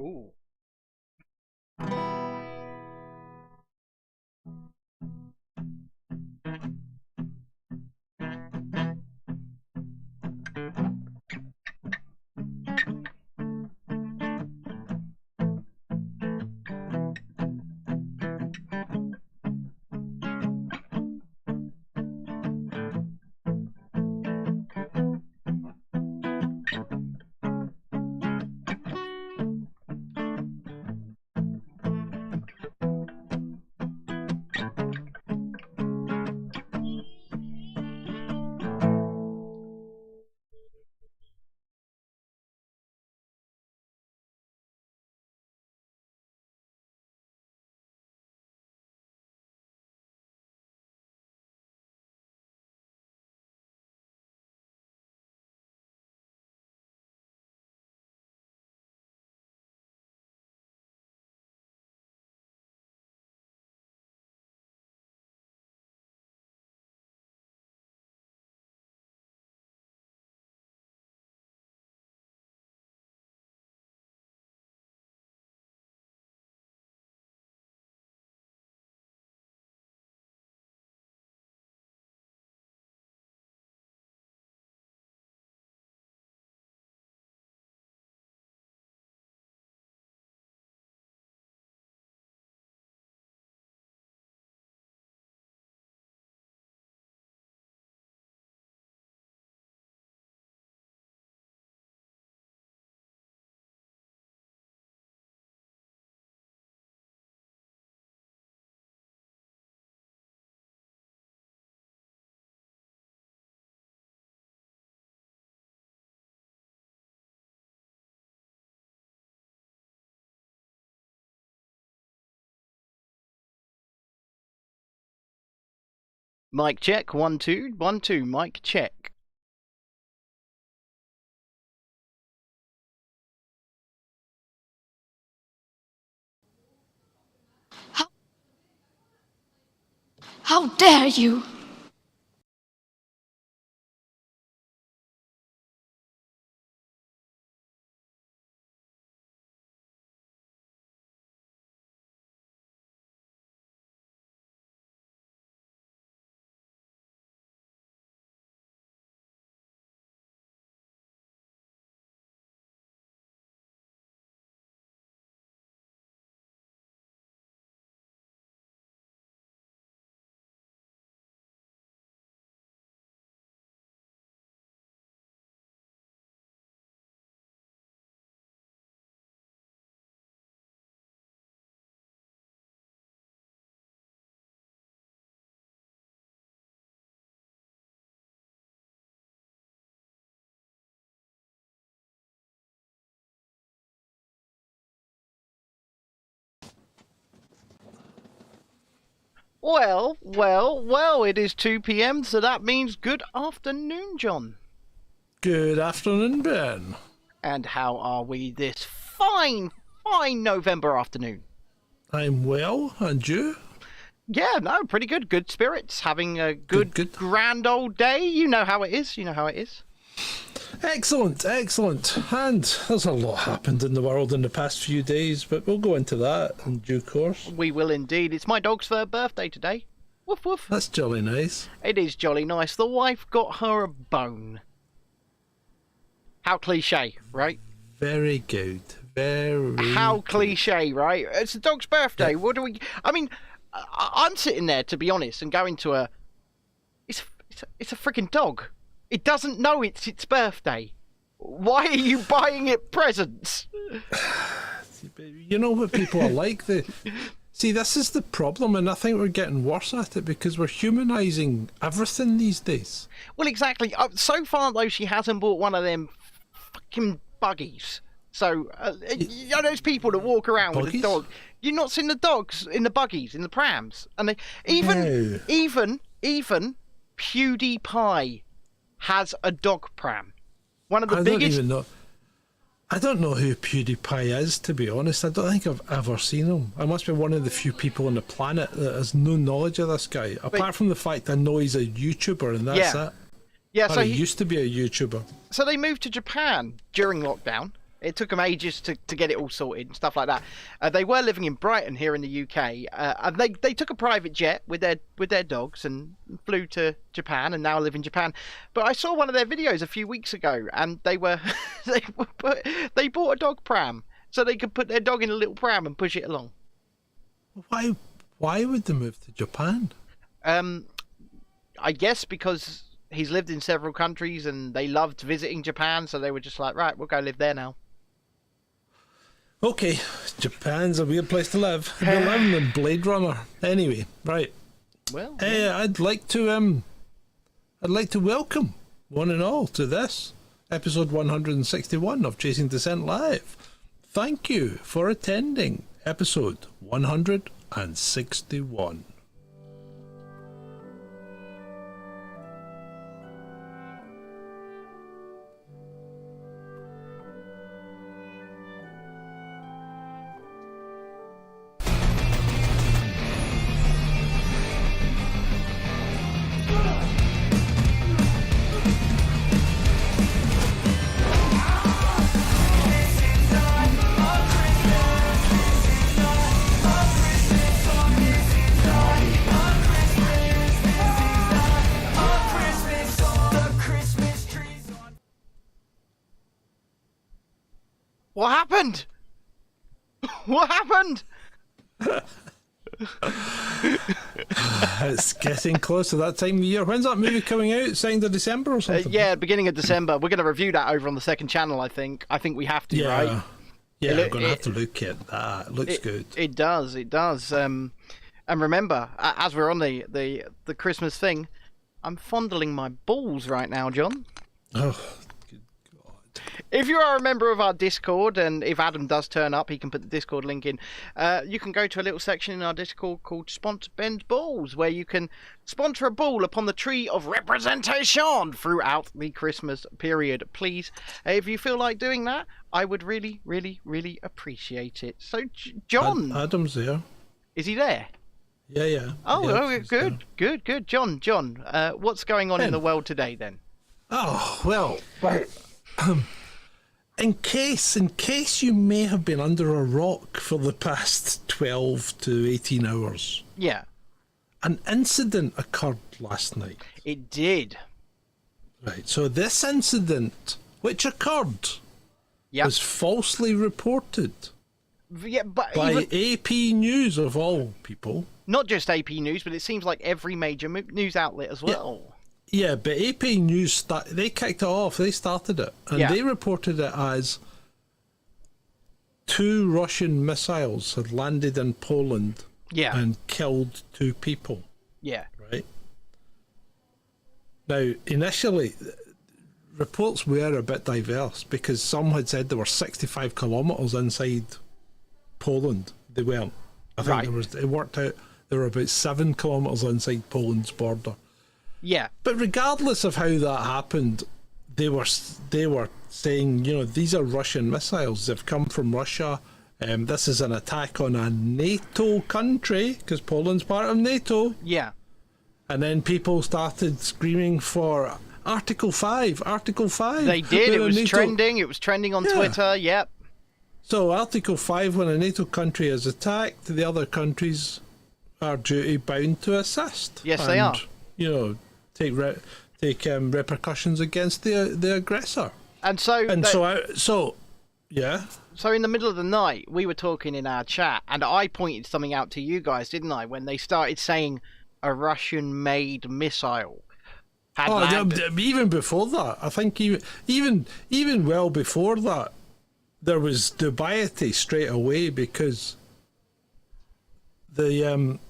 Ooh. Mic check, 1 2 1 2. Mic check. How dare you! Well, it is 2 p.m, so that means good afternoon, John. Good afternoon, Ben. And how are we this fine November afternoon? I'm well, and you? Yeah, no, pretty good. Good spirits. Having a good. Grand old day. You know how it is. Excellent. And there's a lot happened in the world in the past few days, but we'll go into that in due course. We will indeed. It's my dog's third birthday today. Woof woof. That's jolly nice. It is jolly nice. The wife got her a bone. How cliche, right? Very good. How cliche, right? It's the dog's birthday. What do we... I mean, I'm sitting there, to be honest, and going to a... It's a freaking dog. It doesn't know it's its birthday. Why are you buying it presents? You know what people are like? See, this is the problem, and I think we're getting worse at it because we're humanising everything these days. Well, exactly. So far, though, she hasn't bought one of them fucking buggies. So, you know those people that walk around with a dog. You've not seen the dogs in the buggies, in the prams. And they, even PewDiePie has a dog pram. One of the I biggest. don't even know. I don't know who PewDiePie is, to be honest. I don't think I've ever seen him. I must be one of the few people on the planet that has no knowledge of this guy, apart from the fact I know he's a YouTuber, and that's it. Yeah, so he used to be a YouTuber. So they moved to Japan during lockdown. It took them ages to get it all sorted and stuff like that. They were living in Brighton here in the UK, and they took a private jet with their dogs and flew to Japan, and now live in Japan. But I saw one of their videos a few weeks ago, and they bought a dog pram so they could put their dog in a little pram and push it along. Why would they move to Japan? I guess because he's lived in several countries and they loved visiting Japan, so they were just like, right, we'll go live there now. Okay, Japan's a weird place to live. They're living in Blade Runner. Anyway, right. Well, I'd like to welcome one and all to this episode 161 of Chasing Dissent Live. Thank you for attending episode 161. what happened? What happened? It's getting close to that time of the year. When's that movie coming out? Second of December or something? Yeah, beginning of December. We're going to review that over on the second channel, I think. I think we have to, right? Yeah, I'm going to have to look at that. It looks good. It does. And remember, as we're on the Christmas thing, I'm fondling my balls right now, John. Oh, good God. If you are a member of our Discord, and if Adam does turn up, he can put the Discord link in, you can go to a little section in our Discord called Sponsor Ben's Balls, where you can sponsor a ball upon the tree of representation throughout the Christmas period. Please, if you feel like doing that, I would really, really, really appreciate it. So, John... Adam's there. Is he there? Yeah. Oh, good. John, what's going on in the world today, then? Oh, well, right. In case you may have been under a rock for the past 12 to 18 hours. Yeah. An incident occurred last night. It did. Right, so this incident, which occurred, was falsely reported but by AP News, of all people. Not just AP News, but it seems like every major news outlet as well. Yeah, but AP News, they kicked it off. They started it. And they reported it as 2 Russian missiles had landed in Poland and killed 2 people. Yeah. Right? Now, initially, reports were a bit diverse because some had said they were 65 kilometres inside Poland. They weren't. I think it worked out they were about 7 kilometres inside Poland's border. Yeah. But regardless of how that happened, they were saying, these are Russian missiles. They've come from Russia. This is an attack on a NATO country because Poland's part of NATO. Yeah. And then people started screaming for Article 5, Article 5. They did. It was trending. It was trending on Twitter. Yep. So Article 5, when a NATO country is attacked, the other countries are duty bound to assist. Yes, they are. Take repercussions against the aggressor. So in the middle of the night, we were talking in our chat, and I pointed something out to you guys, didn't I? When they started saying a Russian-made missile had landed. Even before that, I think even well before that, there was dubiety straight away because the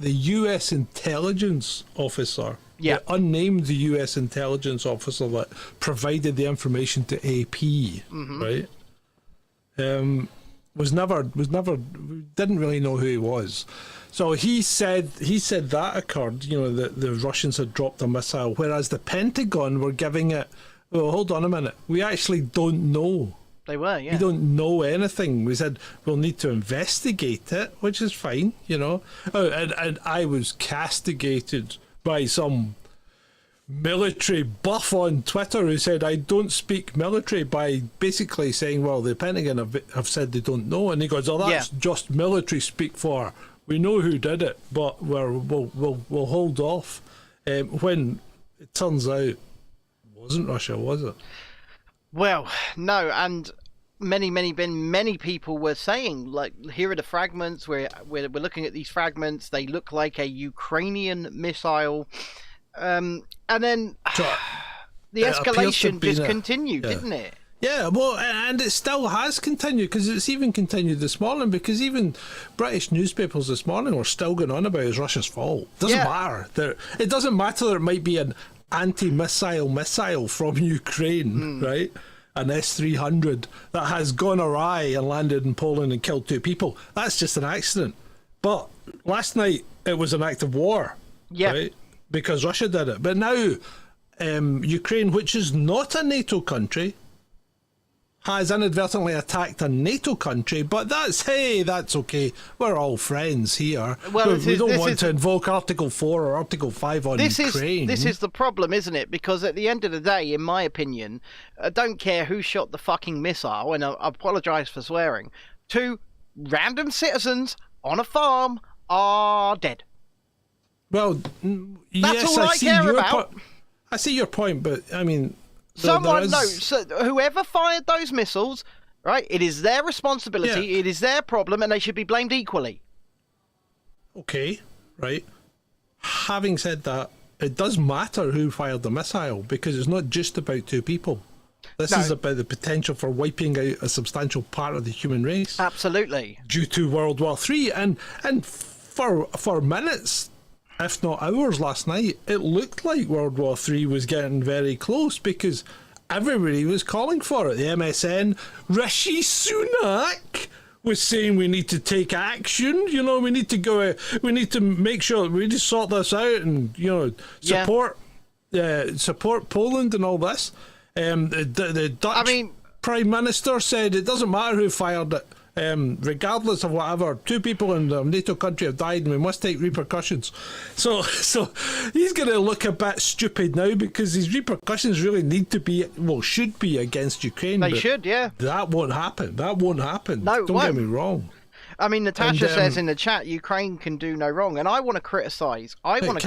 U.S. intelligence officer, the unnamed U.S. intelligence officer that provided the information to AP, right, didn't really know who he was. So he said that occurred, that the Russians had dropped a missile, whereas the Pentagon were giving it, well, hold on a minute, we actually don't know. They were, yeah. We don't know anything. We said we'll need to investigate it, which is fine, Oh, and I was castigated by some military buff on Twitter who said I don't speak military, by basically saying, well, the Pentagon have said they don't know, and he goes, oh, that's just military speak for, we know who did it, but we'll hold off. When it turns out it wasn't Russia, was it? Well, no, and many people were saying, like, here are the fragments. We're looking at these fragments. They look like a Ukrainian missile, and then the escalation just continued, didn't it? Yeah, well, and it still has continued, because it's even continued this morning, because even British newspapers this morning were still going on about it's Russia's fault. Doesn't matter. It doesn't matter that it might be an anti-missile missile from Ukraine, right? An S-300 that has gone awry and landed in Poland and killed 2 people. That's just an accident. But last night it was an act of war, right? Because Russia did it. But now Ukraine, which is not a NATO country, has inadvertently attacked a NATO country, but that's okay. We're all friends here. Well, we don't want to invoke Article 4 or Article 5 on Ukraine. This is the problem, isn't it? Because at the end of the day, in my opinion, I don't care who shot the fucking missile, and I apologise for swearing, 2 random citizens on a farm are dead. Well, that's all I care about. I see your point, but I mean, someone knows. So whoever fired those missiles, right? It is their responsibility. Yeah. It is their problem, and they should be blamed equally. Okay, right. Having said that, it does matter who fired the missile, because it's not just about 2 people. This is about the potential for wiping out a substantial part of the human race. Absolutely. Due to World War III, and for minutes, if not hours last night, it looked like World War III was getting very close, because everybody was calling for it. The MSN, Rishi Sunak was saying we need to take action. We need to go. We need to make sure we need to sort this out, and support Poland and all this. The Dutch Prime Minister said it doesn't matter who fired it. Regardless of whatever, 2 people in the NATO country have died, and we must take repercussions. So he's going to look a bit stupid now, because these repercussions really should be against Ukraine. They should, yeah. That won't happen. No, don't get me wrong. I mean, Natasha says in the chat, Ukraine can do no wrong, and I want to criticise. I want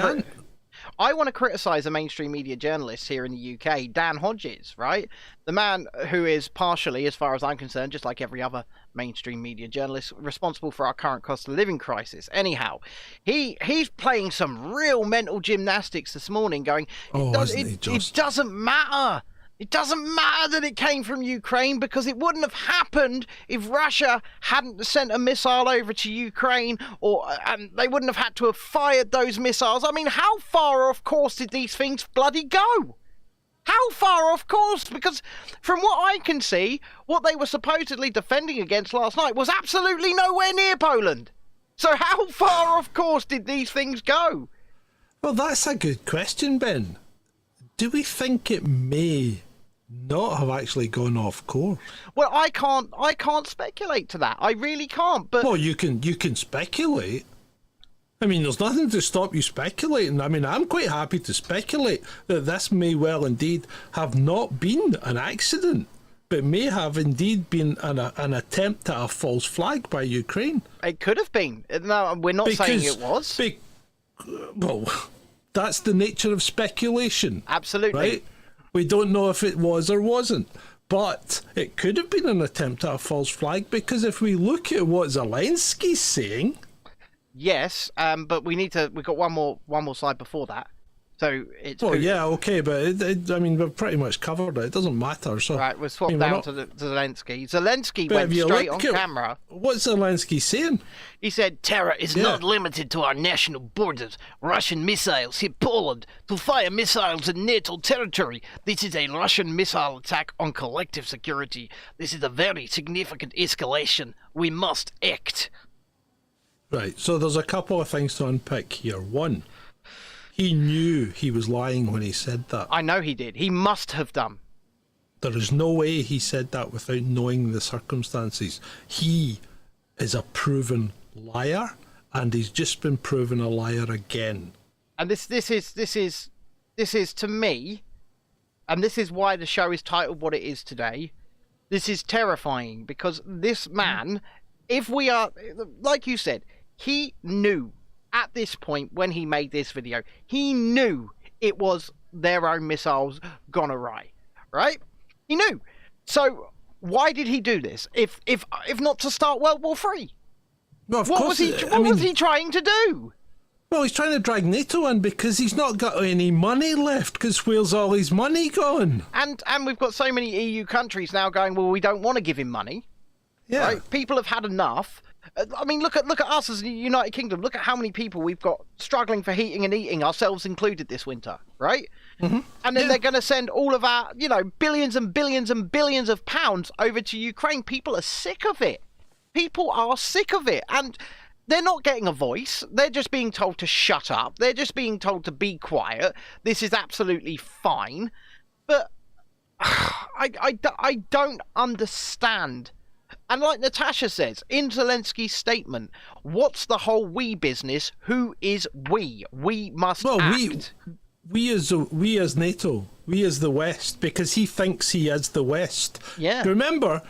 to criticise a mainstream media journalist here in the UK, Dan Hodges, right? The man who is partially, as far as I'm concerned, just like every other mainstream media journalist, responsible for our current cost of living crisis. Anyhow, he's playing some real mental gymnastics this morning, going, it doesn't matter. It doesn't matter that it came from Ukraine, because it wouldn't have happened if Russia hadn't sent a missile over to Ukraine, and they wouldn't have had to have fired those missiles. I mean, how far off course did these things bloody go? How far off course? Because from what I can see, what they were supposedly defending against last night was absolutely nowhere near Poland. So how far off course did these things go? Well, that's a good question, Ben. Do we think it may not have actually gone off course? Well, I can't speculate to that. I really can't. But well, you can speculate. I mean, there's nothing to stop you speculating. I mean, I'm quite happy to speculate that this may well indeed have not been an accident, but may have indeed been an attempt at a false flag by Ukraine. It could have been. No, we're not saying it was. Well, that's the nature of speculation. Absolutely. Right? We don't know if it was or wasn't. But it could have been an attempt at a false flag, because if we look at what Zelensky's saying... Yes, but we've got one more slide before that. So it's Well, Putin. yeah, okay, but I mean, we've pretty much covered it. It doesn't matter. So Right, we'll swap I mean, down to Zelensky. Zelensky But went if you straight look on at- camera. What's Zelensky saying? He said, "Terror is Yeah. not limited to our national borders. Russian missiles hit Poland to fire missiles in NATO territory. This is a Russian missile attack on collective security. This is a very significant escalation. We must act." Right, so there's a couple of things to unpick here. One, he knew he was lying when he said that. I know he did. He must have done. There is no way he said that without knowing the circumstances. He is a proven liar, and he's just been proven a liar again. And this is to me, and this is why the show is titled what it is today. This is terrifying because this man, if we are, like you said, he knew at this point when he made this video, he knew it was their own missiles gone awry, right? He knew. So why did he do this? If not to start World War III? Well, of What course, was he trying to do? Well, he's trying to drag NATO in because he's not got any money left, because where's all his money gone? And we've got so many EU countries now going, well, we don't want to give him money. Yeah. Right? People have had enough. I mean, look at us as the United Kingdom. Look at how many people we've got struggling for heating and eating, ourselves included, this winter, right? Mm-hmm. And then they're going to send all of our, billions and billions and billions of pounds over to Ukraine. People are sick of it. People are sick of it. And they're not getting a voice. They're just being told to shut up. They're just being told to be quiet. This is absolutely fine. But I don't understand. And like Natasha says, in Zelensky's statement, what's the whole we business? Who is we? We must act. We as NATO, we as the West, because he thinks he is the West. Yeah. Remember,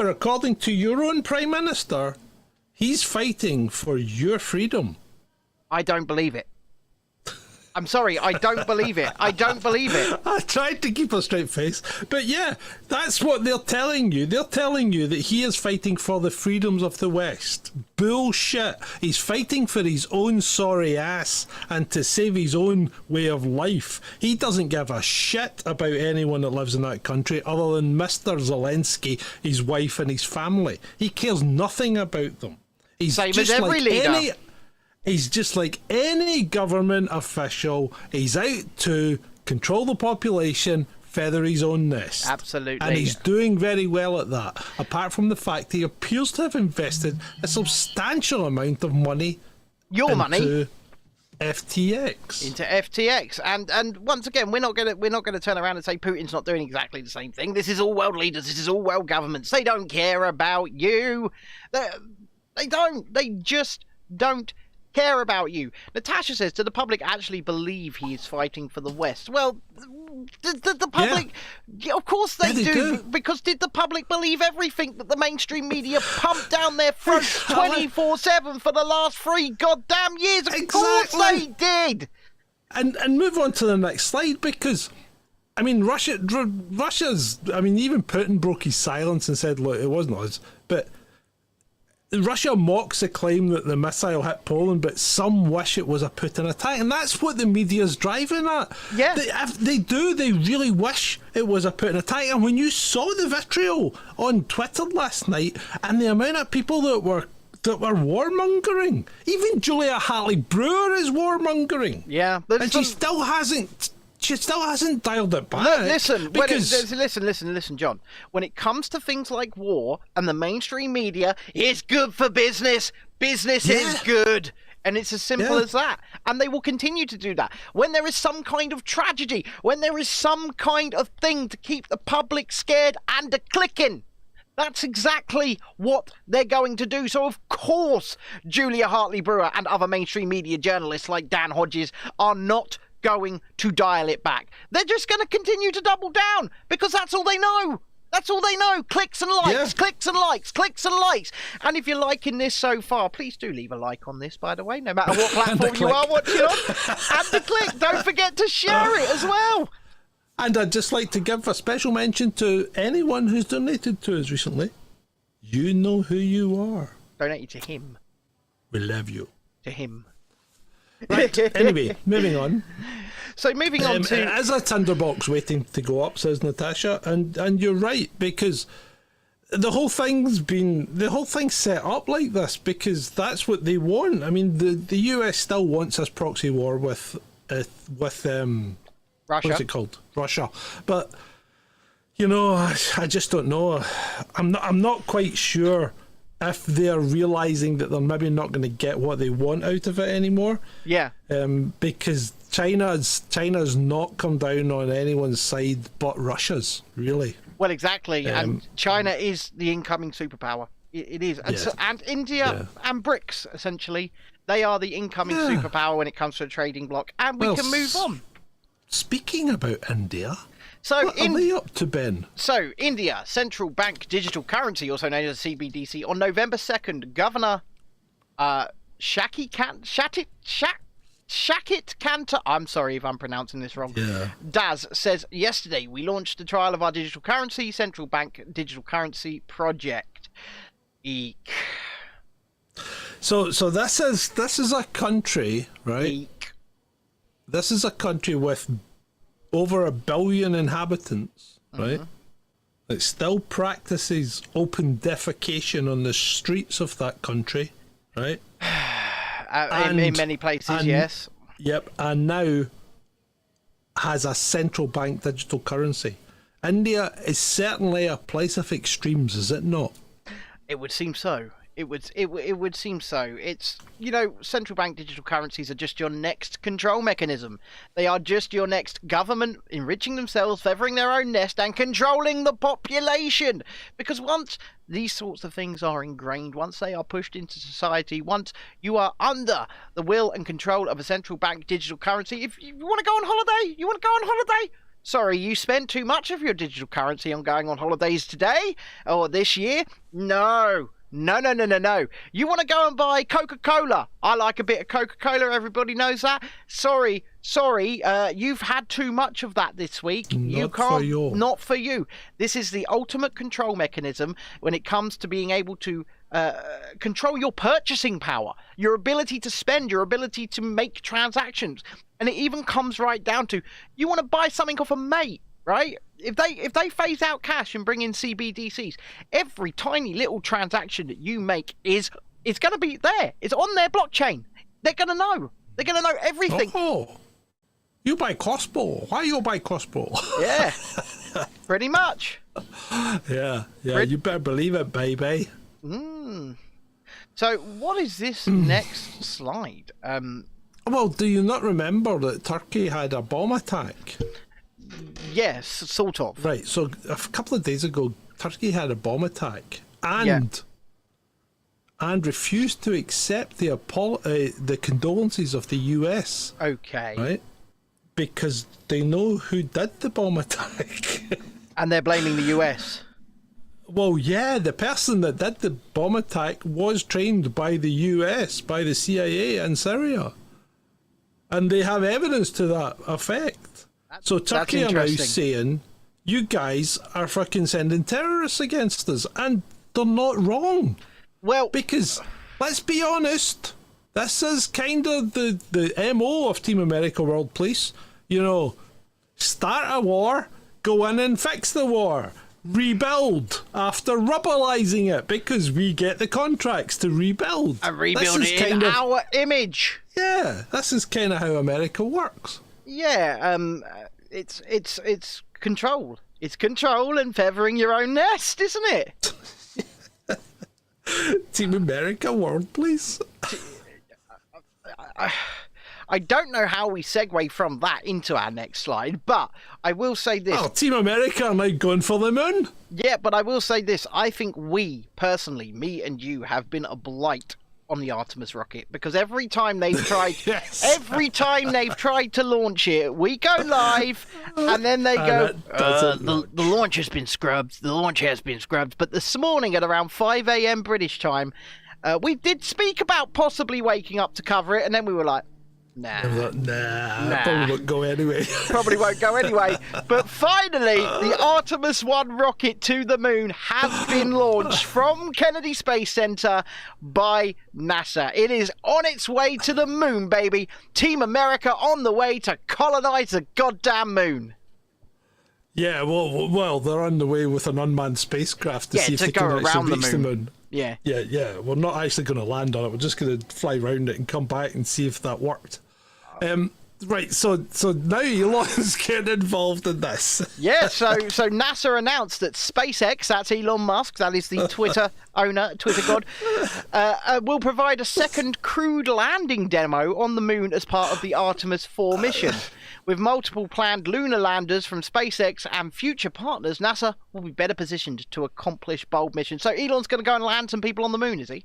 according to your own Prime Minister, he's fighting for your freedom. I don't believe it. I'm sorry, I don't believe it. I don't believe it. I tried to keep a straight face, but yeah, that's what they're telling you. They're telling you that he is fighting for the freedoms of the West. Bullshit. He's fighting for his own sorry ass and to save his own way of life. He doesn't give a shit about anyone that lives in that country other than Mr. Zelensky, his wife and his family. He cares nothing about them. He's Same just as every like leader. He's just like any government official. He's out to control the population, feather his own nest. Absolutely. And he's doing very well at that, apart from the fact he appears to have invested a substantial amount of money into FTX. Into FTX. And once again, we're not gonna turn around and say Putin's not doing exactly the same thing. This is all world leaders, this is all world governments. They don't care about you. They don't. They just don't care about you. Natasha says, do the public actually believe he is fighting for the West? Well, the public, of course they do, because did the public believe everything that the mainstream media pumped down their throats 24/7 for the last 3 goddamn years? Of course they did. And move on to the next slide, because I mean, Russia's, I mean, even Putin broke his silence and said, look, it wasn't us, but Russia mocks the claim that the missile hit Poland, but some wish it was a Putin attack, and that's what the media's driving at. Yeah, they really wish it was a Putin attack. And when you saw the vitriol on Twitter last night, and the amount of people that were warmongering, even Julia Hartley-Brewer is warmongering. Yeah, and she still hasn't dialed it back. Listen, John. When it comes to things like war and the mainstream media, it's good for business. Business is good. And it's as simple as that. And they will continue to do that. When there is some kind of tragedy, when there is some kind of thing to keep the public scared and clicking, that's exactly what they're going to do. So, of course, Julia Hartley-Brewer and other mainstream media journalists like Dan Hodges are not going to dial it back. They're just going to continue to double down because that's all they know. That's all they know. Clicks and likes, clicks and likes, clicks and likes. And if you're liking this so far, please do leave a like on this, by the way, no matter what platform you are watching on. And the click. Don't forget to share it as well. And I'd just like to give a special mention to anyone who's donated to us recently. You know who you are. Donated to him. We love you. To him. Right. Anyway, moving on. So moving on to... As a tinderbox waiting to go up, says Natasha, and you're right, because the whole thing's set up like this because that's what they want. I mean, the US still wants this proxy war with Russia. What's it called? Russia. But you know, I just don't know. I'm not quite sure if they're realizing that they're maybe not going to get what they want out of it anymore. Yeah. Because China's not come down on anyone's side but Russia's, really. Well, exactly. And China is the incoming superpower. It is. And, and India and BRICS, essentially, they are the incoming superpower when it comes to a trading bloc. And we can move on. Speaking about India, so what are they up to, Ben? So, India, central bank digital currency, also known as CBDC, on November 2nd, Governor Shakit Kanta, I'm sorry if I'm pronouncing this wrong, Daz says, yesterday we launched the trial of our digital currency, central bank digital currency project. Eek. So this is a country, right? Eek. This is a country with over 1 billion inhabitants, right? That still practices open defecation on the streets of that country, right? In many places, yes. Yep, and now has a central bank digital currency. India is certainly a place of extremes, is it not? It would seem so. It would seem so. It's, you know, central bank digital currencies are just your next control mechanism. They are just your next government enriching themselves, feathering their own nest, and controlling the population. Because once these sorts of things are ingrained, once they are pushed into society, once you are under the will and control of a central bank digital currency, if you want to go on holiday, sorry, you spent too much of your digital currency on going on holidays today or this year? No. You want to go and buy Coca-Cola? I like a bit of Coca-Cola, everybody knows that. Sorry, you've had too much of that this week. Not for you. This is the ultimate control mechanism when it comes to being able to control your purchasing power, your ability to spend, your ability to make transactions. And it even comes right down to, you want to buy something off a mate, right? If they phase out cash and bring in CBDCs, every tiny little transaction that you make is going to be there. It's on their blockchain. They're going to know. They're going to know everything. Oh, you buy Costco. Why you buy Costco? Yeah, pretty much. Yeah. You better believe it, baby. So what is this next slide? Well, do you not remember that Turkey had a bomb attack? Yes, sort of. Right, so a couple of days ago, Turkey had a bomb attack and refused to accept the condolences of the US. Okay. Right? Because they know who did the bomb attack. And they're blaming the US. Well, yeah, the person that did the bomb attack was trained by the US, by the CIA in Syria. And they have evidence to that effect. So Turkey are now saying, you guys are fucking sending terrorists against us. And they're not wrong. Well, because, let's be honest, this is kind of the MO of Team America World Police. You know, start a war, go in and fix the war. Rebuild after rubberizing it because we get the contracts to rebuild. And rebuild it in our image. Yeah, this is kind of how America works. Yeah, it's control. It's control and feathering your own nest, isn't it? Team America World Police. I don't know how we segue from that into our next slide, but I will say this. Oh, Team America are now going for the moon. Yeah, but I will say this. I think we, personally, me and you, have been a blight on the Artemis rocket, because every time they've tried to launch it, we go live and then they go, the launch has been scrubbed, but this morning at around 5 a.m. British time, we did speak about possibly waking up to cover it, and then we were like, Nah. Probably won't go anyway. Probably won't go anyway. But finally, the Artemis 1 rocket to the moon has been launched from Kennedy Space Center by NASA. It is on its way to the moon, baby. Team America on the way to colonize the goddamn moon. Yeah, well, they're on the way with an unmanned spacecraft to see if to they go can around actually the reach the moon. moon. Yeah. Yeah. We're not actually going to land on it. We're just going to fly around it and come back and see if that worked. Right, so now Elon's getting involved in this. Yeah, so NASA announced that SpaceX, that's Elon Musk, that is the Twitter owner, Twitter god, will provide a second crewed landing demo on the moon as part of the Artemis 4 mission. With multiple planned lunar landers from SpaceX and future partners, NASA will be better positioned to accomplish bold missions. So Elon's going to go and land some people on the moon, is he?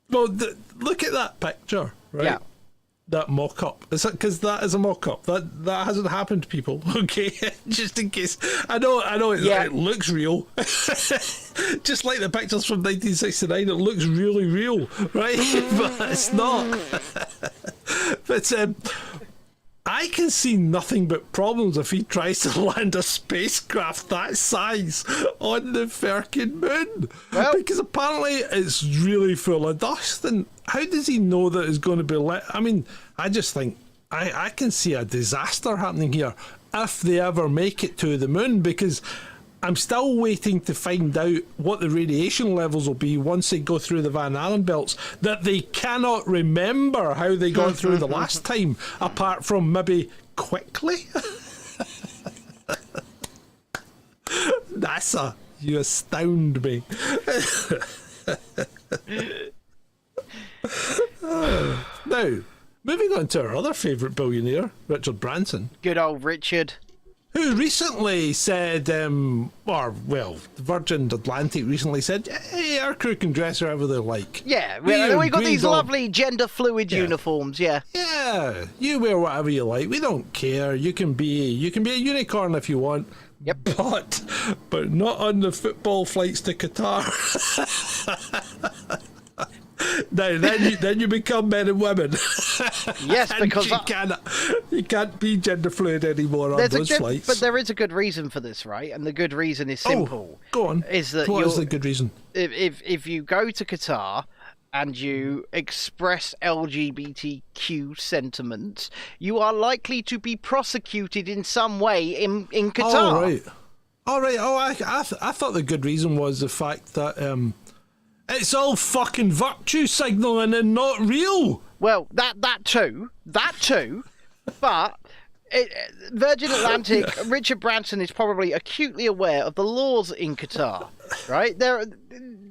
Well, look at that picture, right? Yeah. That mock-up. Because that is a mock-up. That hasn't happened, people. Okay, just in case. I know. It looks real. Just like the pictures from 1969, it looks really real, right? But it's not. But I can see nothing but problems if he tries to land a spacecraft that size on the frickin' moon. Well, because apparently it's really full of dust. And how does he know that it's going to be lit? I mean, I just think I can see a disaster happening here if they ever make it to the moon, because I'm still waiting to find out what the radiation levels will be once they go through the Van Allen belts that they cannot remember how they got through the last time, apart from maybe quickly. NASA, you astound me. Now, moving on to our other favourite billionaire, Richard Branson. Good old Richard. Who recently said, Virgin Atlantic recently said, hey, our crew can dress however they like. Yeah, we got these lovely gender fluid uniforms, yeah. Yeah, you wear whatever you like. We don't care. You can be a unicorn if you want. Yep. But not on the football flights to Qatar. Now, then you become men and women. Yes, because you can't be gender fluid anymore on those flights. But there is a good reason for this, right? And the good reason is simple. Go on. What is the good reason? If you go to Qatar and you express LGBTQ sentiments, you are likely to be prosecuted in some way in Qatar. All right. Oh, I thought the good reason was the fact that it's all fucking virtue signalling and not real. Well, that too. But Virgin Atlantic, Richard Branson is probably acutely aware of the laws in Qatar, right?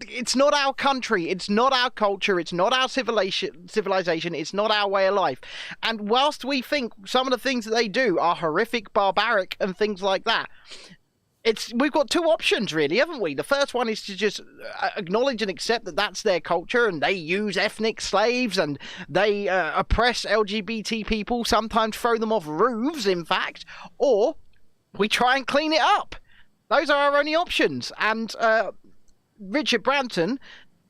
It's not our country, it's not our culture, it's not our civilization, it's not our way of life. And whilst we think some of the things that they do are horrific, barbaric, and things like that, we've got two options, really, haven't we? The first one is to just acknowledge and accept that that's their culture and they use ethnic slaves and they oppress LGBT people, sometimes throw them off roofs, in fact, or we try and clean it up. Those are our only options. And Richard Branson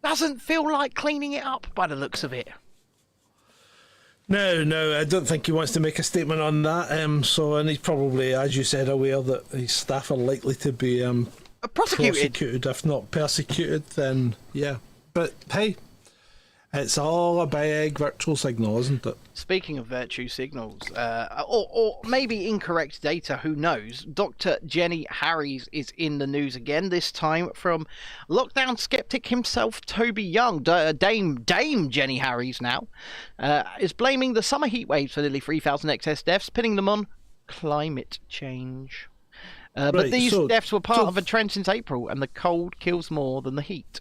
doesn't feel like cleaning it up by the looks of it. No, I don't think he wants to make a statement on that. And he's probably, as you said, aware that his staff are likely to be prosecuted, if not persecuted. Then yeah, but hey, it's all a big virtual signal, isn't it? Speaking of virtue signals, or maybe incorrect data, who knows? Dr. Jenny Harries is in the news again, this time from lockdown skeptic himself, Toby Young. Dame Jenny Harries now is blaming the summer heat waves for nearly 3,000 excess deaths, pinning them on climate change. But these deaths were part of a trend since April, and the cold kills more than the heat.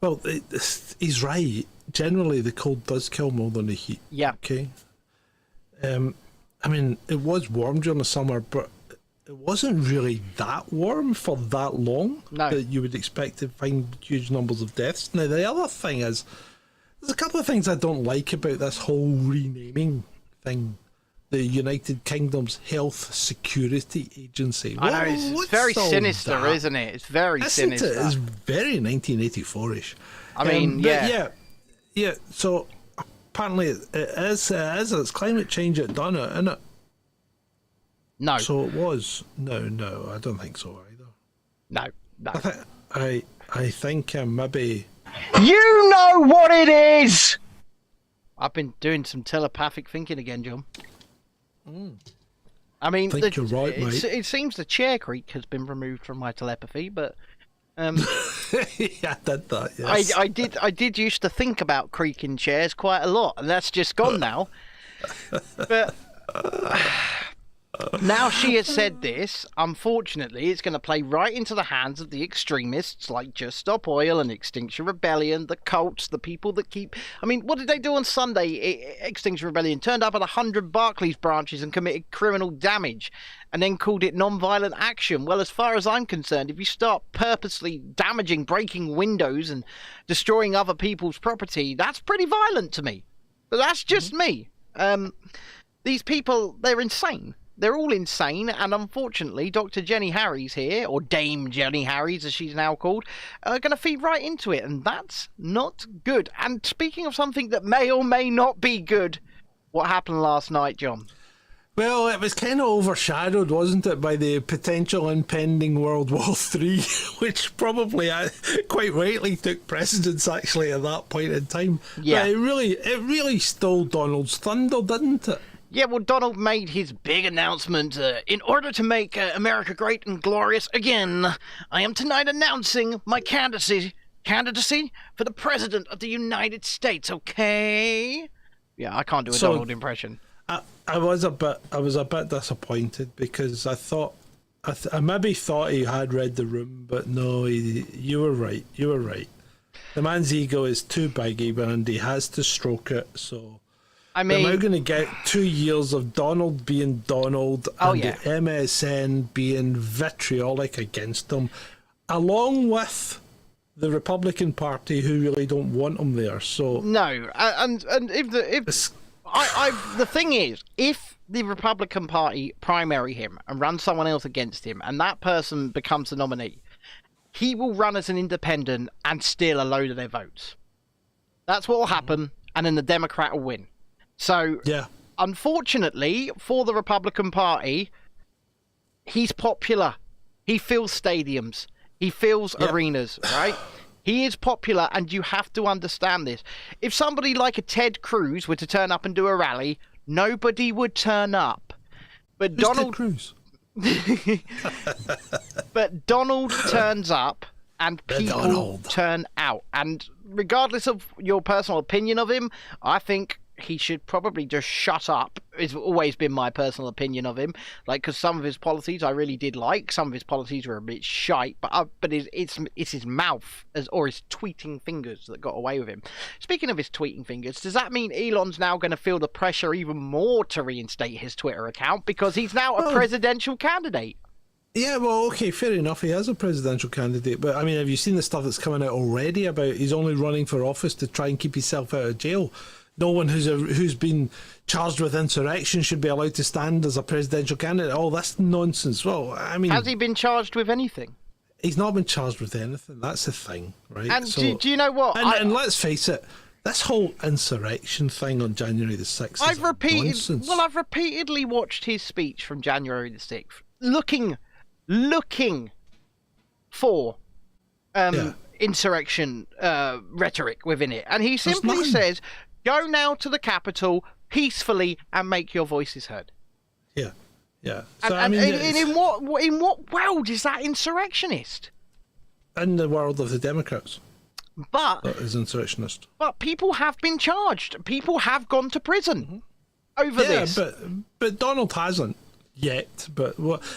Well, he's right. Generally, the cold does kill more than the heat. Yeah. Okay. I mean, it was warm during the summer, but it wasn't really that warm for that long that you would expect to find huge numbers of deaths. Now, the other thing is, there's a couple of things I don't like about this whole renaming thing. The United Kingdom's Health Security Agency. I know, it's very sinister, isn't it? It's very sinister. It's very 1984-ish. I mean, Yeah. So apparently it is. It's climate change that done it, isn't it? No. So it was. No, I don't think so either. No. I think maybe. You know what it is! I've been doing some telepathic thinking again, John. I mean, I think you're right, mate. It seems the chair creak has been removed from my telepathy, but Yeah, I did that. Yes. I did used to think about creaking chairs quite a lot, and that's just gone now. But now she has said this, unfortunately, it's going to play right into the hands of the extremists like Just Stop Oil and Extinction Rebellion, the cults, the people that keep... I mean, what did they do on Sunday? Extinction Rebellion turned up at 100 Barclays branches and committed criminal damage and then called it non-violent action. Well, as far as I'm concerned, if you start purposely damaging, breaking windows and destroying other people's property, that's pretty violent to me. But that's just me. These people, they're insane. They're all insane, and unfortunately, Dr. Jenny Harries here, or Dame Jenny Harries as she's now called, are going to feed right into it, and that's not good. And speaking of something that may or may not be good, what happened last night, John? Well, it was kind of overshadowed, wasn't it, by the potential impending World War III, which probably quite rightly took precedence actually at that point in time. Yeah. But it really stole Donald's thunder, didn't it? Yeah, well, Donald made his big announcement. In order to make America great and glorious again, I am tonight announcing my candidacy for the President of the United States, okay? Yeah, I can't do a Donald impression. I was a bit disappointed because I thought I maybe thought he had read the room, but no, you were right. The man's ego is too big, and he has to stroke it. So I mean, we're now going to get 2 years of Donald being Donald and the MSN being vitriolic against him, along with the Republican Party who really don't want him there. So no, and if the thing is, if the Republican Party primary him and run someone else against him, and that person becomes the nominee, he will run as an independent and steal a load of their votes. That's what will happen, and then the Democrat will win. So, unfortunately, for the Republican Party, he's popular. He fills stadiums. He fills arenas, right? He is popular, and you have to understand this. If somebody like a Ted Cruz were to turn up and do a rally, nobody would turn up. But Who's Ted Cruz? But Donald turns up, and people turn out. And regardless of your personal opinion of him, I think he should probably just shut up. It's always been my personal opinion of him, like, because some of his policies I really did like. Some of his policies were a bit shite, but it's his mouth or his tweeting fingers that got away with him. Speaking of his tweeting fingers, does that mean Elon's now going to feel the pressure even more to reinstate his Twitter account because he's now a presidential candidate? Yeah, well, okay, fair enough. He is a presidential candidate, but I mean, have you seen the stuff that's coming out already about he's only running for office to try and keep himself out of jail? No one who's been charged with insurrection should be allowed to stand as a presidential candidate. All this nonsense. Well, I mean, has he been charged with anything? He's not been charged with anything. That's the thing, right? And so, do you know what? And let's face it, this whole insurrection thing on January the 6th nonsense. Well, I've repeatedly watched his speech from January the 6th, looking for insurrection rhetoric within it, and he simply says, "Go now to the Capitol peacefully and make your voices heard." Yeah. So, and in what world is that insurrectionist? In the world of the Democrats. But that is insurrectionist. But people have been charged. People have gone to prison over this. Yeah, but Donald hasn't yet. But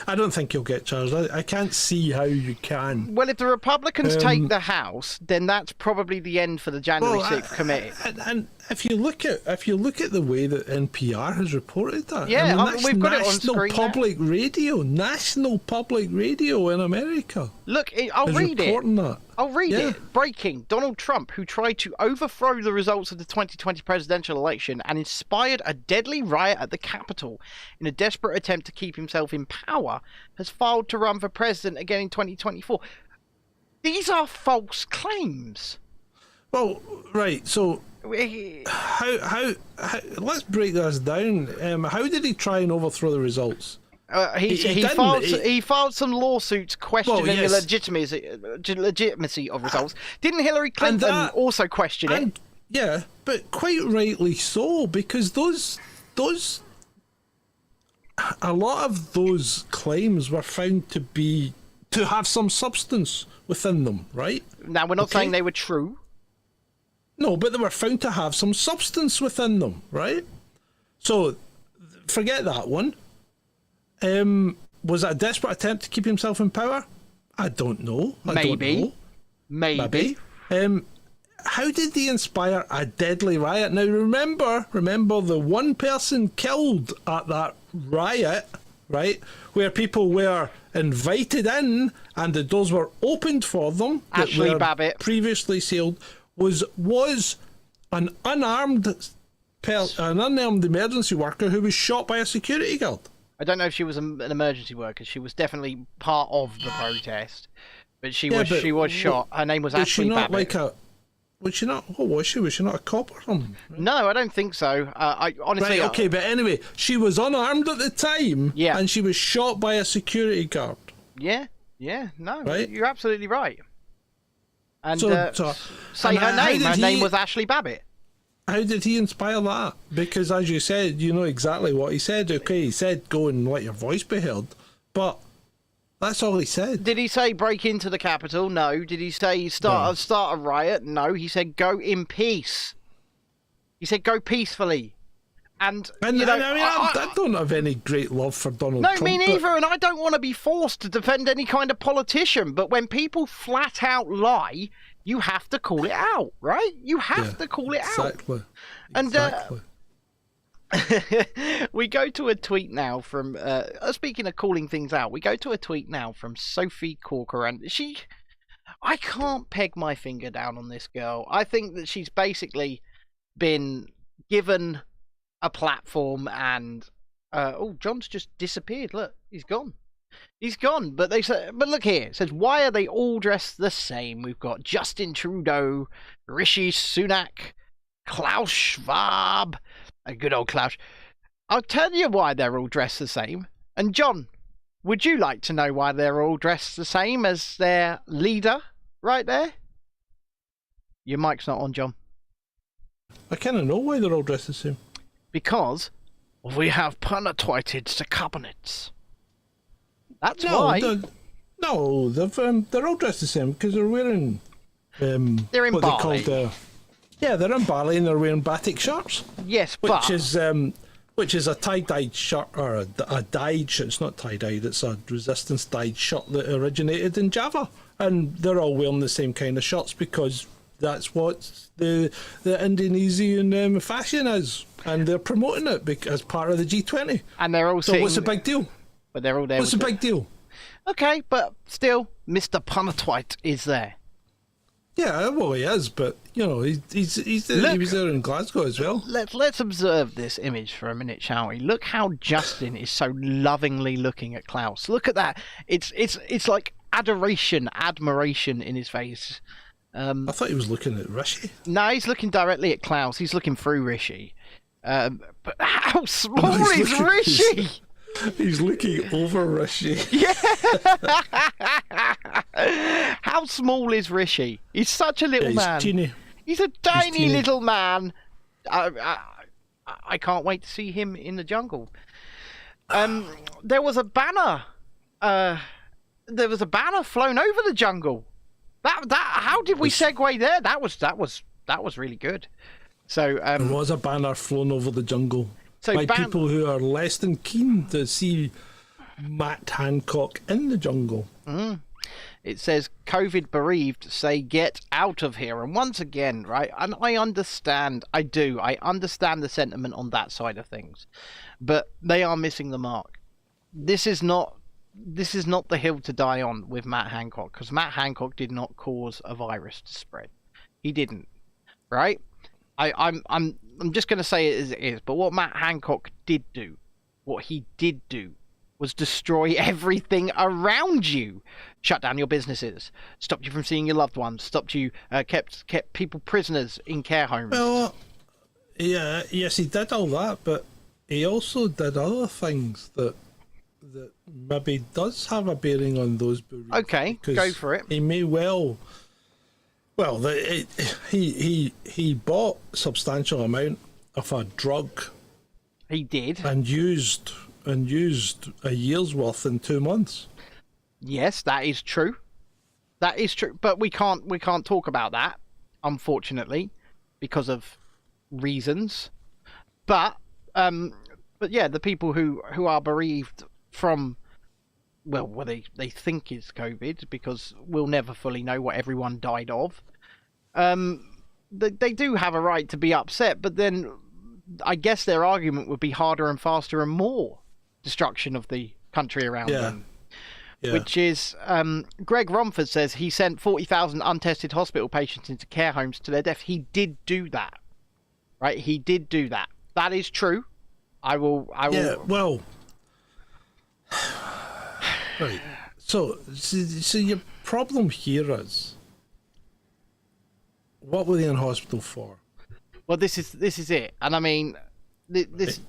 I don't think he'll get charged. I can't see how you can. Well, if the Republicans take the House, then that's probably the end for the January 6th committee. And if you look at the way that NPR has reported that, we've got it on screen. National Public Radio in America. Look, I'll read it. That. I'll read it. Breaking. Donald Trump, who tried to overthrow the results of the 2020 presidential election and inspired a deadly riot at the Capitol in a desperate attempt to keep himself in power, has filed to run for president again in 2024. These are false claims. Well, right. So How let's break this down. How did he try and overthrow the results? He filed some lawsuits questioning the legitimacy of results. Didn't Hillary Clinton also question it? Yeah, but quite rightly so, because a lot of those claims were found to have some substance within them, right? Now, we're not saying they were true. No, but they were found to have some substance within them, right? So, forget that one. Was it a desperate attempt to keep himself in power? I don't know. Maybe. How did they inspire a deadly riot? Now, remember the one person killed at that riot, right, where people were invited in and the doors were opened for them, Ashley Babbitt, previously sealed, was an unarmed emergency worker who was shot by a security guard. I don't know if she was an emergency worker. She was definitely part of the protest, but she was shot. Her name was Ashley Babbitt. Was she not? What was she? Was she not a cop or something? No, I don't think so. I honestly. Right, okay, but anyway, she was unarmed at the time, and she was shot by a security guard. Yeah, no, right? You're absolutely right. And say her name. Her name was Ashley Babbitt. How did he inspire that? Because as you said, you know exactly what he said. Okay, he said go and let your voice be heard, but that's all he said. Did he say break into the Capitol? No. Did he say start a riot? No. He said go in peace. He said go peacefully. And you know, I don't have any great love for Donald Trump. No, me neither, and I don't want to be forced to defend any kind of politician, but when people flat out lie, you have to call it out, right? You have to call it out. And we go to a tweet now from, speaking of calling things out, we go to a tweet now from Sophie Corker, and I can't peg my finger down on this girl. I think that she's basically been given a platform and, John's just disappeared. Look, he's gone. He's gone, but look here. It says, why are they all dressed the same? We've got Justin Trudeau, Rishi Sunak, Klaus Schwab, a good old Klaus. I'll tell you why they're all dressed the same. And John, would you like to know why they're all dressed the same as their leader right there? Your mic's not on, John. I kind of know why they're all dressed the same. Because we have penetrated the cabinets. That's why. No, they're all dressed the same because they're wearing. They're in Bali. They're in Bali and they're wearing batik shirts. Yes, which is a tie-dyed shirt or a dyed shirt. It's not tie-dyed. It's a resistance dyed shirt that originated in Java, and they're all wearing the same kind of shirts because that's what the Indonesian fashion is, and they're promoting it as part of the G20. And they're all what's the big deal? But they're all there. What's the big deal? Okay, but still, Mr. Punatwite is there. Yeah, well, he is, but you know, he was there in Glasgow as well. Let's observe this image for a minute, shall we? Look how Justin is so lovingly looking at Klaus. Look at that. It's like admiration in his face. I thought he was looking at Rishi. No, he's looking directly at Klaus. He's looking through Rishi. But how small is Rishi? He's looking over Rishi. Yeah. How small is Rishi? He's such a little man. Teeny. He's a tiny little man. I can't wait to see him in the jungle. There was a banner. Flown over the jungle. How did we segue there? That was really good. So there was a banner flown over the jungle. So by people who are less than keen to see Matt Hancock in the jungle. It says, COVID bereaved say get out of here. And once again, right, and I understand the sentiment on that side of things. But they are missing the mark. This is not the hill to die on with Matt Hancock, because Matt Hancock did not cause a virus to spread. He didn't, right? I'm just going to say it as it is, but what Matt Hancock did do, what he did do, was destroy everything around you. Shut down your businesses, stopped you from seeing your loved ones, stopped you, kept people prisoners in care homes. Well, yeah, yes, he did all that, but he also did other things that maybe does have a bearing on those bereaved. Okay, go for it. He may well. Well, he bought substantial amount of a drug. He did. And used a year's worth in 2 months. Yes, that is true. That is true. But we can't talk about that, unfortunately, because of reasons. But yeah, the people who are bereaved from, well, what they think is COVID, because we'll never fully know what everyone died of. They do have a right to be upset, but then I guess their argument would be harder and faster and more destruction of the country around them. Yeah. Which is, Greg Romford says he sent 40,000 untested hospital patients into care homes to their death. He did do that, right? He did do that. That is true. I will. Yeah. Well. Right. So your problem here is, what were they in hospital for? Well, this is it, and I mean, this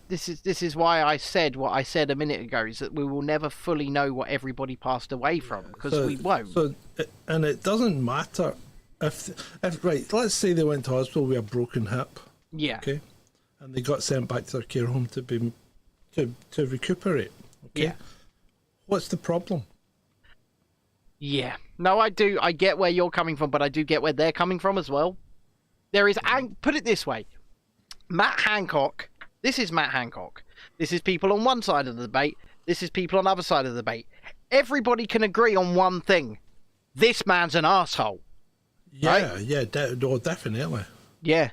is why I said what I said a minute ago, is that we will never fully know what everybody passed away from, because we won't. So, and it doesn't matter if right. Let's say they went to hospital with a broken hip. Yeah. Okay. And they got sent back to their care home to recuperate. Okay. Yeah. What's the problem? Yeah. No, I do. I get where you're coming from, but I do get where they're coming from as well. There is, put it this way, Matt Hancock. This is Matt Hancock. This is people on one side of the debate. This is people on the other side of the debate. Everybody can agree on one thing. This man's an asshole. Yeah, right? Yeah, definitely. Yeah.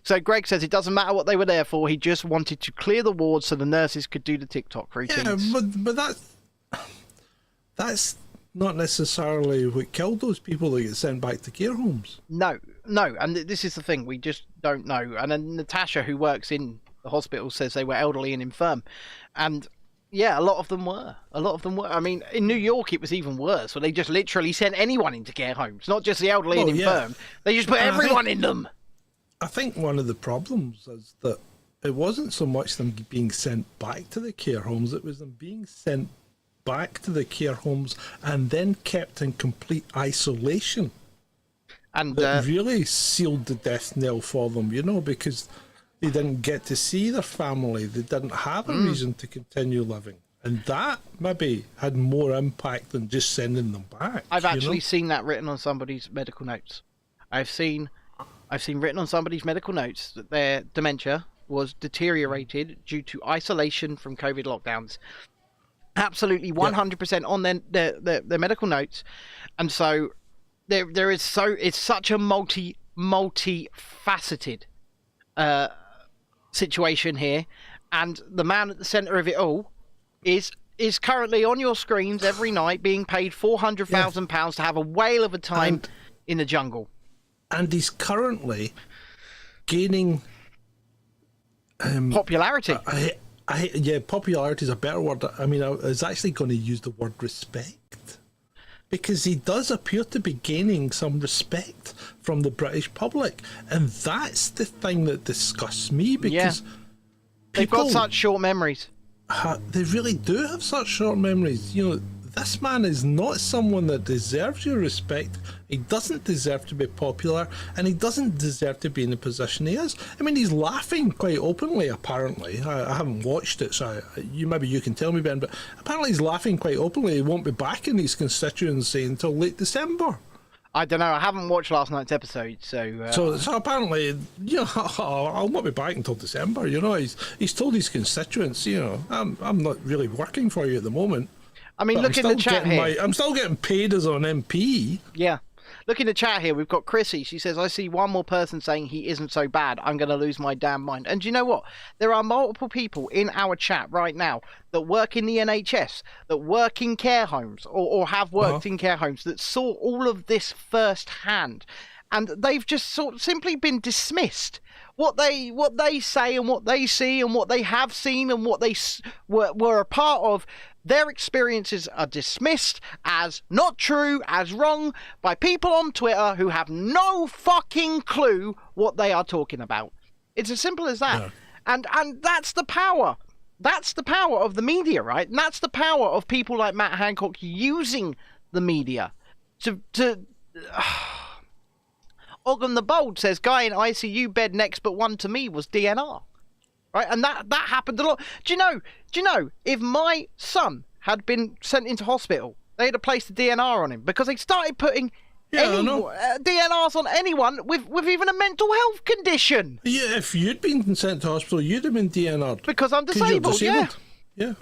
So Greg says it doesn't matter what they were there for. He just wanted to clear the ward so the nurses could do the TikTok routines. Yeah, but that's not necessarily what killed those people that get sent back to care homes. No, and this is the thing. We just don't know. And then Natasha, who works in the hospital, says they were elderly and infirm. And yeah, a lot of them were. I mean, in New York, it was even worse, where they just literally sent anyone into care homes, not just the elderly and infirm. Yeah. They just put everyone in them. I think one of the problems is that it wasn't so much them being sent back to the care homes, it was them being sent back to the care homes and then kept in complete isolation. And that really sealed the death knell for them, because they didn't get to see their family. They didn't have a reason to continue living. And that maybe had more impact than just sending them back. I've actually seen that written on somebody's medical notes. I've seen written on somebody's medical notes that their dementia was deteriorated due to isolation from COVID lockdowns. Absolutely 100% on their medical notes. And so there is it's such a multi-faceted situation here. And the man at the centre of it all is currently on your screens every night being paid £400,000 to have a whale of a time in the jungle. And he's currently gaining popularity. Popularity is a better word. I mean, I was actually going to use the word respect, because he does appear to be gaining some respect from the British public, and that's the thing that disgusts me, because they've got such short memories. They really do have such short memories. This man is not someone that deserves your respect. He doesn't deserve to be popular, and he doesn't deserve to be in the position he is. I mean, he's laughing quite openly, apparently. I haven't watched it, so maybe you can tell me, Ben, but apparently he's laughing quite openly. He won't be back in his constituency until late December. I don't know. I haven't watched last night's episode, so... So apparently, I'll not be back until December, He's told his constituents, I'm not really working for you at the moment. I mean, look in the chat here. I'm still getting paid as an MP. Yeah. Look in the chat here. We've got Chrissy. She says, I see one more person saying he isn't so bad. I'm going to lose my damn mind. And do you know what? There are multiple people in our chat right now that work in the NHS, that work in care homes, or have worked in care homes, that saw all of this firsthand. And they've just simply been dismissed. What they say and what they see and what they have seen and what they were a part of their experiences are dismissed as not true, as wrong, by people on Twitter who have no fucking clue what they are talking about. It's as simple as that. Yeah. And that's the power. That's the power of the media, right? And that's the power of people like Matt Hancock using the media to Ogden the Bold says, guy in ICU bed next but one to me was DNR. Right? And that happened a lot. Do you know, if my son had been sent into hospital, they'd have placed a DNR on him because they started putting DNRs on anyone with even a mental health condition. Yeah, if you'd been sent to hospital, you'd have been DNR'd. Because I'm disabled, yeah. Yeah.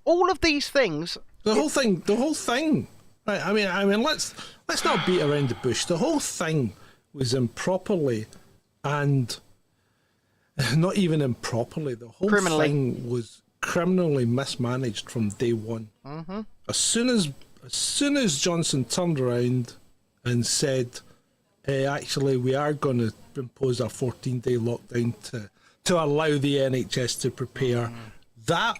All of these things... The whole thing. Right, I mean, let's not beat around the bush. The whole thing was improperly, and not even improperly. The whole thing was criminally mismanaged from day one. Mm-hmm. As soon as Johnson turned around and said, actually, we are going to impose a 14-day lockdown to allow the NHS to prepare, that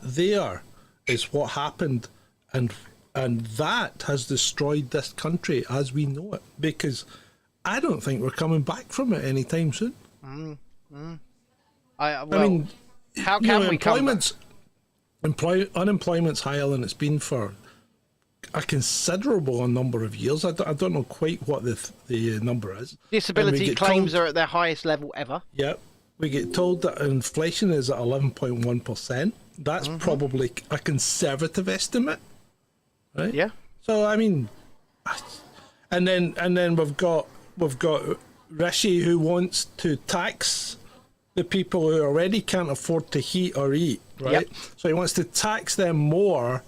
there is what happened, and that has destroyed this country as we know it, because I don't think we're coming back from it anytime soon. I mean, how can we come back? Unemployment's higher than it's been for a considerable number of years. I don't know quite what the number is. Disability claims are at their highest level ever. Yep. We get told that inflation is at 11.1%. That's probably a conservative estimate, right? Yeah. So I mean, and then we've got Rishi, who wants to tax the people who already can't afford to heat or eat, right? Yep. So he wants to tax them more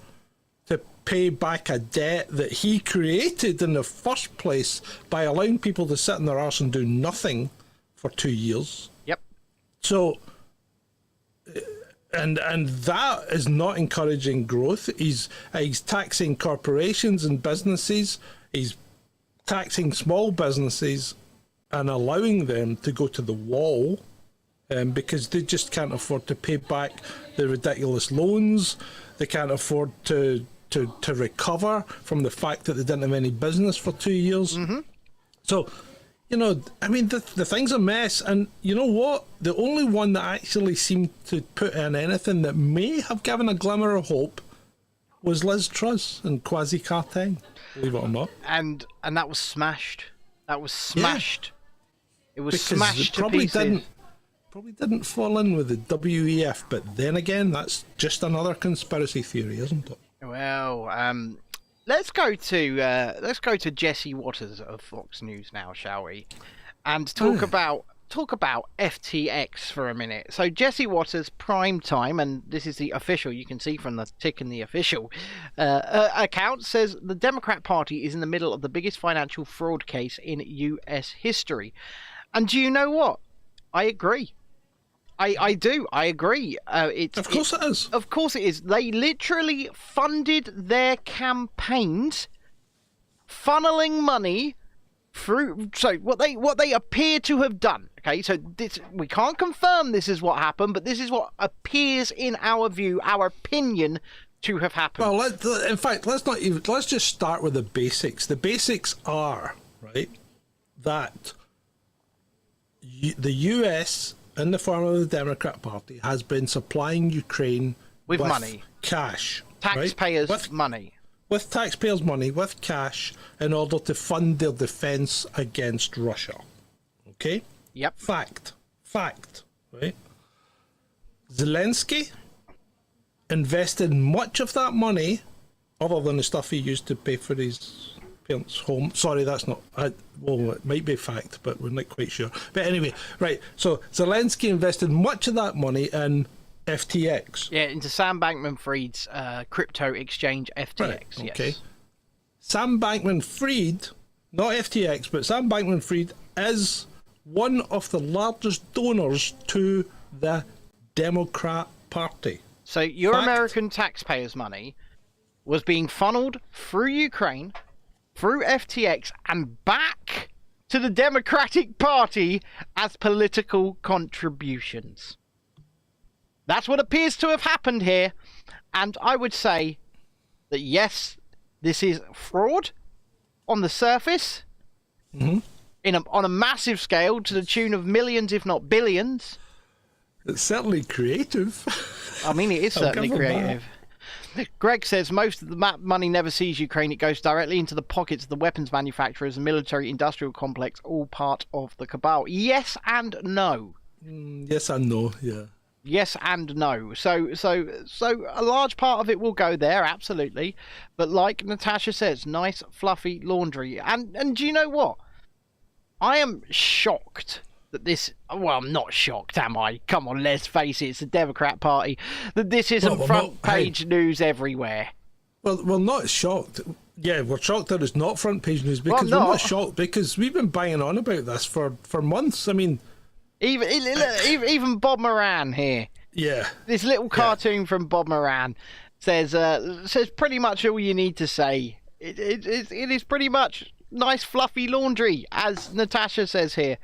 to pay back a debt that he created in the first place by allowing people to sit in their arse and do nothing for 2 years. Yep. So, and that is not encouraging growth. He's taxing corporations and businesses. He's taxing small businesses and allowing them to go to the wall because they just can't afford to pay back the ridiculous loans. They can't afford to recover from the fact that they didn't have any business for 2 years. Mm-hmm. So, you know, I mean, the thing's a mess. And you know what? The only one that actually seemed to put in anything that may have given a glimmer of hope was Liz Truss and Kwasi Kwarteng, believe it or not. And that was smashed. That was smashed. Yeah. It was because smashed to pieces. Probably didn't fall in with the WEF, but then again, that's just another conspiracy theory, isn't it? Well, let's go to Jesse Waters of Fox News now, shall we? And talk about FTX for a minute. So Jesse Waters, prime time, and this is the official. You can see from the tick in the official account, says the Democrat Party is in the middle of the biggest financial fraud case in U.S. history. And do you know what? I agree. I do. I agree. Of course it is. Of course it is. They literally funded their campaigns, funneling money through. So what they appear to have done. Okay, so we can't confirm this is what happened, but this is what appears in our view, our opinion, to have happened. Well, in fact, let's just start with the basics. The basics are right that the U.S. in the form of the Democrat Party has been supplying Ukraine with money, cash, taxpayers' money. With taxpayers' money, with cash, in order to fund their defense against Russia. Okay? Yep. Fact. Right? Zelensky invested much of that money, other than the stuff he used to pay for his parents' home. Sorry, that's not... well, it might be fact, but we're not quite sure. But anyway, right, so Zelensky invested much of that money in FTX. Yeah, into Sam Bankman-Fried's crypto exchange FTX, right, okay. Yes. Sam Bankman-Fried, not FTX, but Sam Bankman-Fried is one of the largest donors to the Democrat Party. So your American taxpayers' money was being funneled through Ukraine, through FTX, and back to the Democratic Party as political contributions. That's what appears to have happened here. And I would say that, yes, this is fraud on the surface, on a massive scale to the tune of millions, if not billions. It's certainly creative. I mean, it is certainly creative. Greg says most of the map money never sees Ukraine. It goes directly into the pockets of the weapons manufacturers and military-industrial complex, all part of the cabal. Yes and no. Yes and no, yeah. Yes and no. So a large part of it will go there, absolutely. But like Natasha says, nice fluffy laundry. And do you know what? I am shocked that this... Well, I'm not shocked, am I? Come on, let's face it, it's the Democrat Party. That this isn't front page news everywhere. Well, we're not shocked. Yeah, we're shocked that it's not front page news because we're not shocked because we've been banging on about this for months. I mean... Even Bob Moran here. Yeah. This little cartoon from Bob Moran says pretty much all you need to say. It is pretty much nice fluffy laundry, as Natasha says here.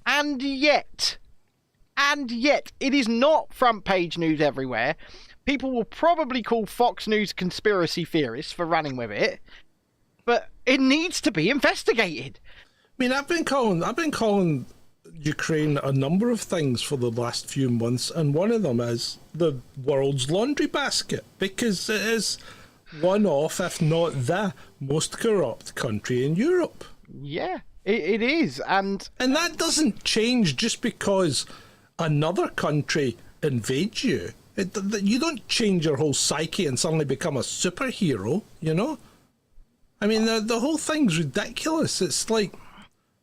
And yet, it is not front page news everywhere. People will probably call Fox News conspiracy theorists for running with it, but it needs to be investigated. I mean, I've been calling Ukraine a number of things for the last few months, and one of them is the world's laundry basket, because it is one of, if not the most corrupt country in Europe. Yeah, it is, and that doesn't change just because another country invades you. You don't change your whole psyche and suddenly become a superhero, you know? I mean, the whole thing's ridiculous. It's like,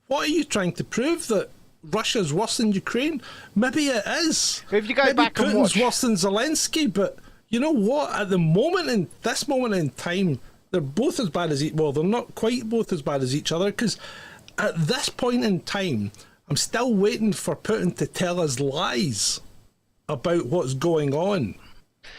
what are you trying to prove, that Russia's worse than Ukraine? Maybe it is. If you go Maybe back Putin's and watch... worse than Zelensky, but you know what? At the moment, in this moment in time, they're both as bad as well, they're not quite both as bad as each other, because at this point in time, I'm still waiting for Putin to tell us lies about what's going on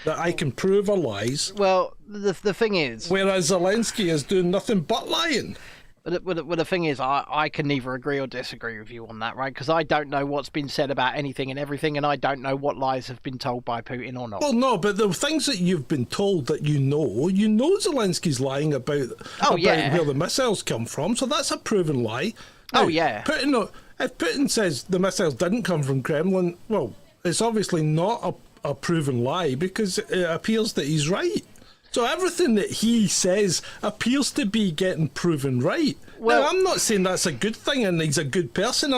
that I can prove are lies. Well, the thing is... Whereas Zelensky is doing nothing but lying. But the thing is, I can neither agree or disagree with you on that, right? Because I don't know what's been said about anything and everything, and I don't know what lies have been told by Putin or not. Well, no, but the things that you've been told that you know Zelensky's lying about where the missiles come from, so that's a proven lie. Now, if Putin says the missiles didn't come from Kremlin, well, it's obviously not a proven lie, because it appears that he's right. So everything that he says appears to be getting proven right. Well, now, I'm not saying that's a good thing and he's a good person.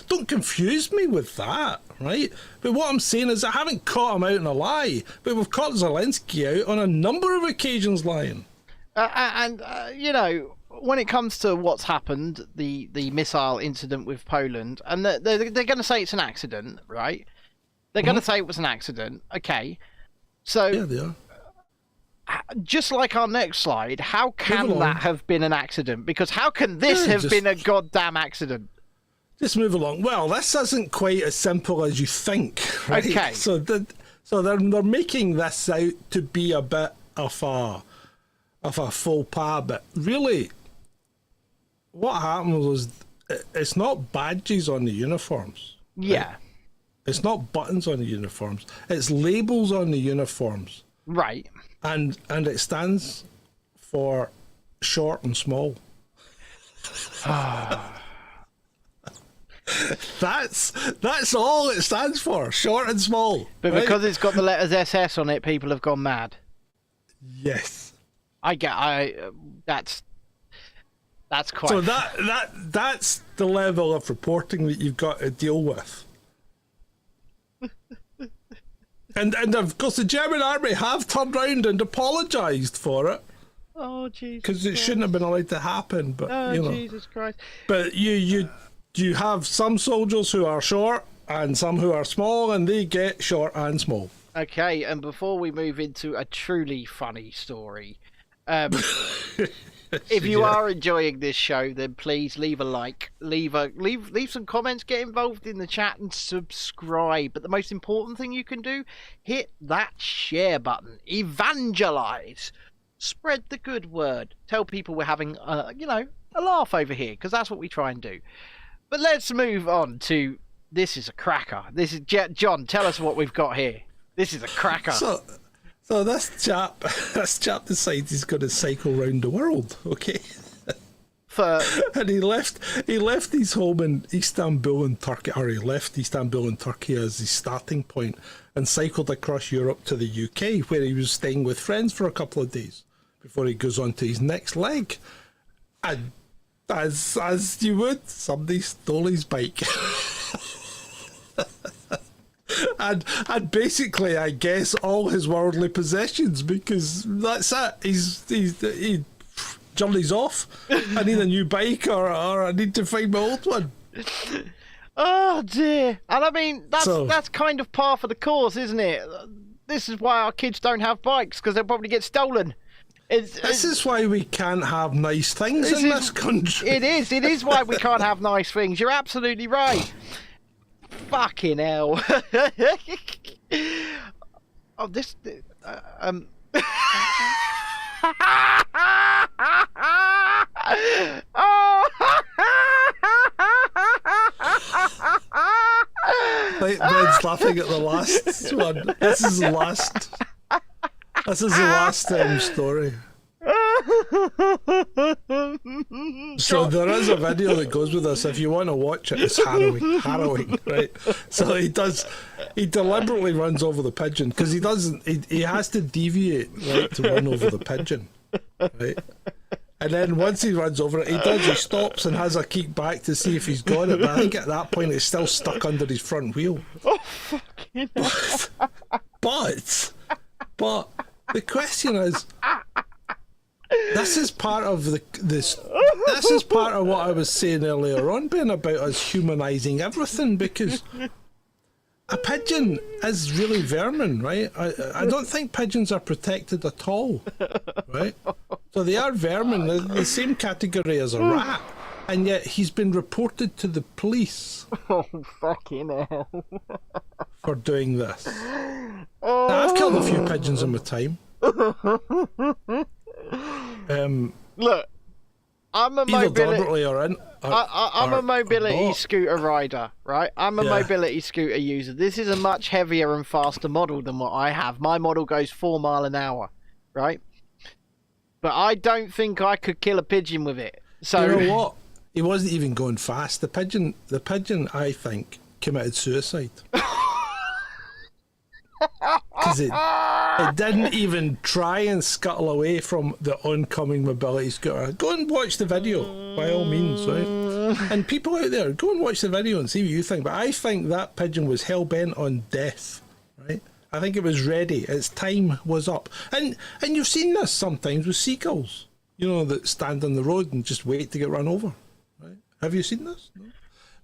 Don't confuse me with that, right? But what I'm saying is I haven't caught him out in a lie, but we've caught Zelensky out on a number of occasions lying. You know, when it comes to what's happened, the missile incident with Poland, and they're going to say it's an accident, right? They're going to say it was an accident. Okay. So... Yeah, they are. Just like our next slide, how can that have been an accident? Because how can this have been a goddamn accident? Just move along. Well, this isn't quite as simple as you think, right? Okay. So they're making this out to be a bit of a faux pas, but really, what happened was it's not badges on the uniforms. Yeah. Right? It's not buttons on the uniforms. It's labels on the uniforms. Right. And it stands for short and small. That's all it stands for, short and small. But right? Because it's got the letters SS on it, people have gone mad. Yes. That's quite... So that's the level of reporting that you've got to deal with. And of course the German army have turned round and apologised for it. Oh Jesus! Because it shouldn't have been allowed to happen. But you know, Jesus Christ! But you have some soldiers who are short and some who are small, and they get short and small. Okay, and before we move into a truly funny story, if you are enjoying this show, then please leave a like, leave some comments, get involved in the chat, and subscribe. But the most important thing you can do, hit that share button, evangelize, spread the good word, tell people we're having a laugh over here, because that's what we try and do. But let's move on to, this is a cracker. This is John. Tell us what we've got here. This is a cracker. So this chap decides he's going to cycle round the world, okay? And he left his home in Istanbul in Turkey, or he left Istanbul in Turkey as his starting point, and cycled across Europe to the UK, where he was staying with friends for a couple of days before he goes on to his next leg. And as you would, somebody stole his bike. And basically, I guess, all his worldly possessions, because that's it. He journeys off. I need a new bike, or I need to find my old one. Oh dear! And I mean, that's kind of par for the course, isn't it? This is why our kids don't have bikes, because they'll probably get stolen. This is why we can't have nice things in this country. It is why we can't have nice things. You're absolutely right. Fucking hell. Oh, this... Oh. Ben's laughing at the last one. This is the last story. So there is a video that goes with this. If you want to watch it, it's harrowing, right? So he deliberately runs over the pigeon, because he has to deviate, right, to run over the pigeon, right? And then once he runs over it, he stops and has a keek back to see if he's got it, but I think at that point it's still stuck under his front wheel. Oh, fucking hell. But the question is, this is part of this is part of what I was saying earlier on, Ben, about us humanising everything, because a pigeon is really vermin, right? I don't think pigeons are protected at all, right? So they are vermin, the same category as a rat, and yet he's been reported to the police. Oh, fucking hell. For doing this. Now, I've killed a few pigeons in my time. Look, I'm a I'm a mobility scooter rider, right? I'm a mobility scooter user. This is a much heavier and faster model than what I have. My model goes 4 miles an hour, right? But I don't think I could kill a pigeon with it. So you know what? He wasn't even going fast. The pigeon, I think, committed suicide. Because it didn't even try and scuttle away from the oncoming mobility scooter. Go and watch the video, by all means, right? And people out there, go and watch the video and see what you think. But I think that pigeon was hell-bent on death, right? I think it was ready. Its time was up. And you've seen this sometimes with seagulls, you know, that stand on the road and just wait to get run over, right? Have you seen this? No?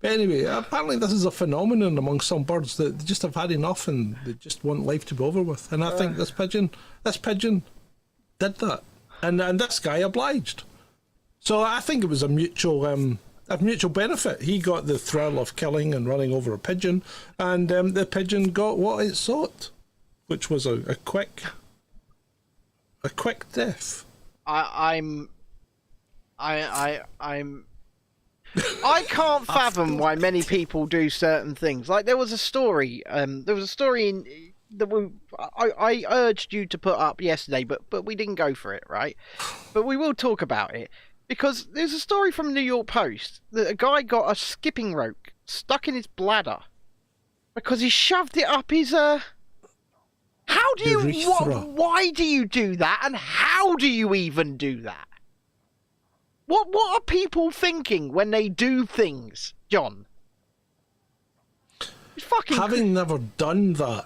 But anyway, apparently this is a phenomenon among some birds that they just have had enough and they just want life to be over with. And I think this pigeon did that, and this guy obliged. So I think it was a mutual benefit. He got the thrill of killing and running over a pigeon, and the pigeon got what it sought, which was a quick death. I can't fathom why many people do certain things. Like there was a story in that I urged you to put up yesterday, but we didn't go for it, right? But we will talk about it, because there's a story from the New York Post that a guy got a skipping rope stuck in his bladder because he shoved it up his How do you why do you do that, and how do you even do that? What are people thinking when they do things, John? It's fucking... Having never done that,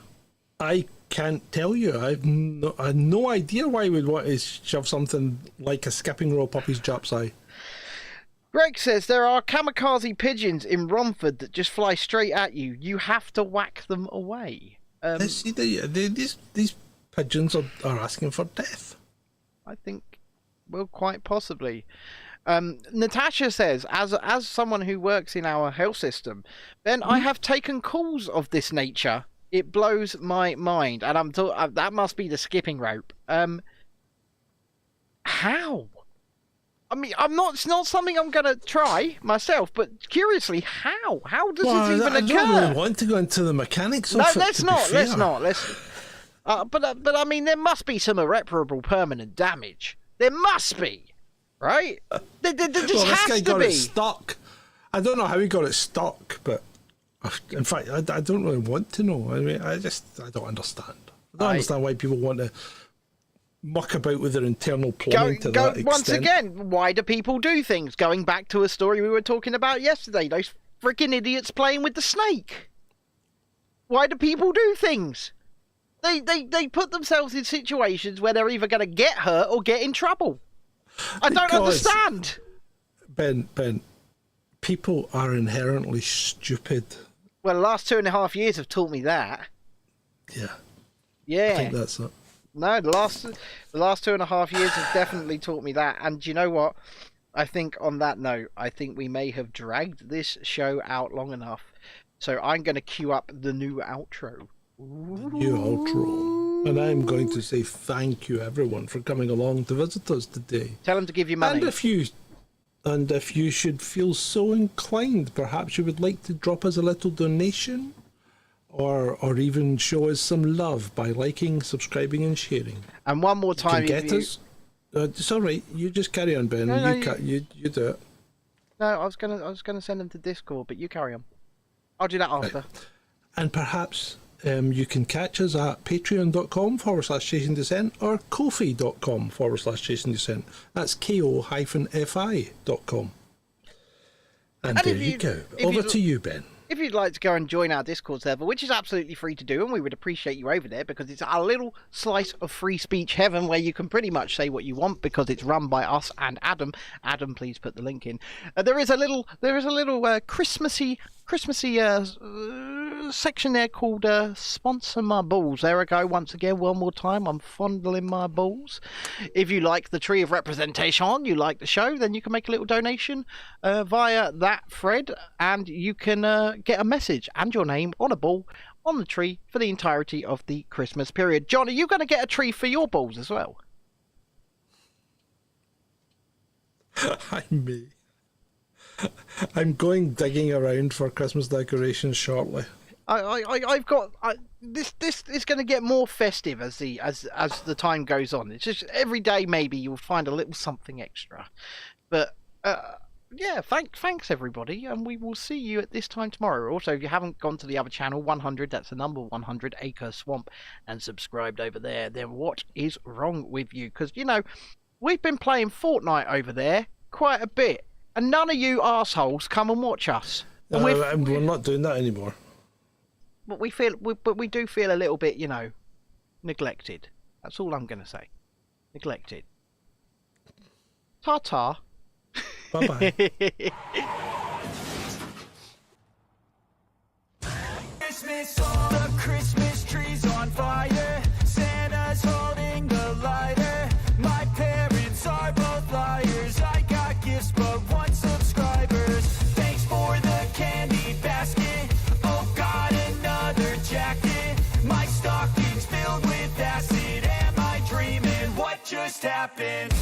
I can't tell you. I have no idea why he would want to shove something like a skipping rope up his jap's eye. Greg says there are kamikaze pigeons in Romford that just fly straight at you. You have to whack them away. These pigeons are asking for death. I think, well, quite possibly. Natasha says, as someone who works in our health system, Ben, I have taken calls of this nature. It blows my mind, and that must be the skipping rope. How? I mean, it's not something I'm gonna try myself, but curiously, how? How does it even occur? I don't really want to go into the mechanics of it. No, let's not. But I mean, there must be some irreparable permanent damage. There must be, right? There just Well, this has guy to got be. it stuck. I don't know how he got it stuck, but in fact, I don't really want to know. I mean, I don't understand. I don't understand why people want to muck about with their internal plumbing to that extent. Once again, why do people do things? Going back to a story we were talking about yesterday, those freaking idiots playing with the snake. Why do people do things? They put themselves in situations where they're either going to get hurt or get in trouble. I don't understand. Ben, people are inherently stupid. Well, the last 2.5 years have taught me that. Yeah. Yeah. I think that's it. No, the last 2.5 years have definitely taught me that. And you know what? I think on that note, I think we may have dragged this show out long enough. So I'm going to cue up the new outro. New outro. And I'm going to say thank you, everyone, for coming along to visit us today. Tell them to give you money. And if you should feel so inclined, perhaps you would like to drop us a little donation, or even show us some love by liking, subscribing, and sharing. And one more time, you can get us. It's all right. You just carry on, Ben. No, you do it. No, I was gonna send them to Discord, but you carry on. I'll do that after. Right. And perhaps you can catch us at patreon.com/Chasing Dissent or Ko-fi.com/Chasing Dissent. That's ko-fi.com. And there you go. Over to you, Ben. If you'd like to go and join our Discord server, which is absolutely free to do, and we would appreciate you over there because it's a little slice of free speech heaven where you can pretty much say what you want because it's run by us and Adam. Adam, please put the link in. There is a little Christmassy section there called Sponsor My Balls. There I go once again, one more time. I'm fondling my balls. If you like the Tree of Representation, you like the show, then you can make a little donation via that thread, and you can get a message and your name on a ball on the tree for the entirety of the Christmas period. John, are you going to get a tree for your balls as well? I may. I'm going digging around for Christmas decorations shortly. I've got this is going to get more festive as the time goes on. It's just every day maybe you'll find a little something extra, but yeah, thanks everybody, and we will see you at this time tomorrow. Also, if you haven't gone to the other channel, 100, that's the number 100 Acre Swamp, and subscribed over there, then what is wrong with you? Because we've been playing Fortnite over there quite a bit, and none of you assholes come and watch us. And we're not doing that anymore. But we do feel a little bit, neglected. That's all I'm going to say. Neglected. Ta-ta. Bye-bye. Christmas, all the Christmas trees on fire. Santa's holding the lighter. My parents are both liars. I got gifts but 1 subscribers. Thanks for the candy basket. Oh God, another jacket. My stocking's filled with acid. Am I dreaming? What just happened?